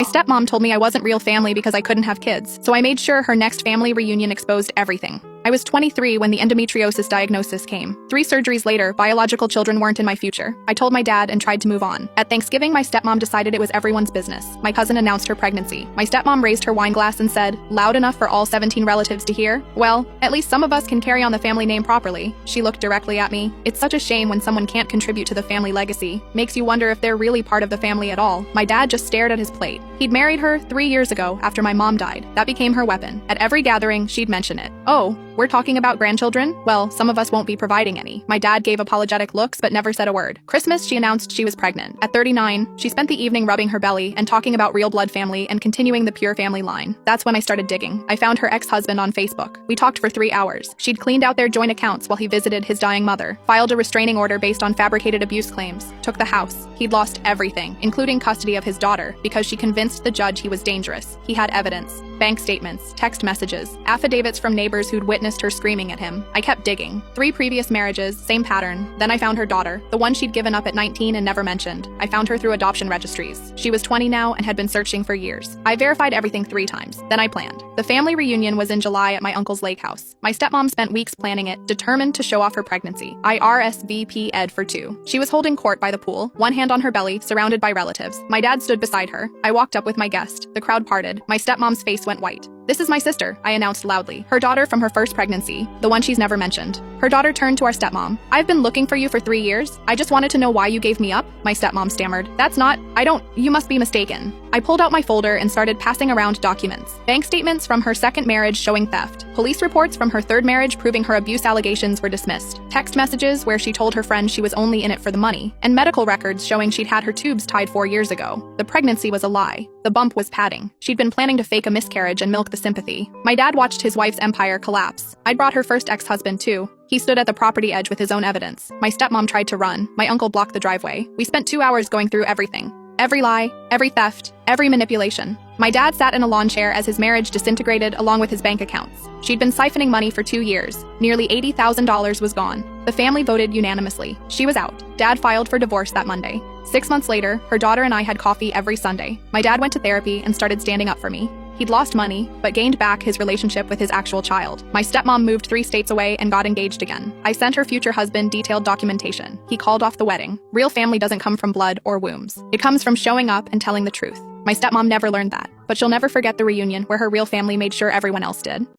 My stepmom told me I wasn't real family because I couldn't have kids, so I made sure her next family reunion exposed everything. I was 23 when the endometriosis diagnosis came. 3 surgeries later, biological children weren't in my future. I told my dad and tried to move on. At Thanksgiving, my stepmom decided it was everyone's business. My cousin announced her pregnancy. My stepmom raised her wine glass and said, "Loud enough for all 17 relatives to hear? Well, at least some of us can carry on the family name properly." She looked directly at me. It's such a shame when someone can't contribute to the family legacy. Makes you wonder if they're really part of the family at all. My dad just stared at his plate. He'd married her 3 years ago after my mom died. That became her weapon. At every gathering, she'd mention it. "Oh, we're talking about grandchildren? Well, some of us won't be providing any." My dad gave apologetic looks but never said a word. Christmas, she announced she was pregnant. At 39, she spent the evening rubbing her belly and talking about real blood family and continuing the pure family line. That's when I started digging. I found her ex-husband on Facebook. We talked for 3 hours. She'd cleaned out their joint accounts while he visited his dying mother, filed a restraining order based on fabricated abuse claims, took the house. He'd lost everything, including custody of his daughter, because she convinced the judge he was dangerous. He had evidence. Bank statements, text messages, affidavits from neighbors who'd witnessed her screaming at him. I kept digging. 3 previous marriages, same pattern. Then I found her daughter, the one she'd given up at 19 and never mentioned. I found her through adoption registries. She was 20 now and had been searching for years. I verified everything 3 times. Then I planned. The family reunion was in July at my uncle's lake house. My stepmom spent weeks planning it, determined to show off her pregnancy. I RSVP'd for 2. She was holding court by the pool, one hand on her belly, surrounded by relatives. My dad stood beside her. I walked up with my guest. The crowd parted. My stepmom's face went white. "This is my sister," I announced loudly. "Her daughter from her first pregnancy, the one she's never mentioned." Her daughter turned to our stepmom. "I've been looking for you for 3 years. I just wanted to know why you gave me up." My stepmom stammered. You must be mistaken." I pulled out my folder and started passing around documents. Bank statements from her second marriage showing theft. Police reports from her third marriage proving her abuse allegations were dismissed. Text messages where she told her friend she was only in it for the money. And medical records showing she'd had her tubes tied 4 years ago. The pregnancy was a lie. The bump was padding. She'd been planning to fake a miscarriage and milk the sympathy. My dad watched his wife's empire collapse. I'd brought her first ex-husband too. He stood at the property edge with his own evidence. My stepmom tried to run. My uncle blocked the driveway. We spent 2 hours going through everything. Every lie, every theft, every manipulation. My dad sat in a lawn chair as his marriage disintegrated along with his bank accounts. She'd been siphoning money for 2 years. Nearly $80,000 was gone. The family voted unanimously. She was out. Dad filed for divorce that Monday. 6 months later, her daughter and I had coffee every Sunday. My dad went to therapy and started standing up for me. He'd lost money, but gained back his relationship with his actual child. My stepmom moved 3 states away and got engaged again. I sent her future husband detailed documentation. He called off the wedding. Real family doesn't come from blood or wombs. It comes from showing up and telling the truth. My stepmom never learned that, but she'll never forget the reunion where her real family made sure everyone else did.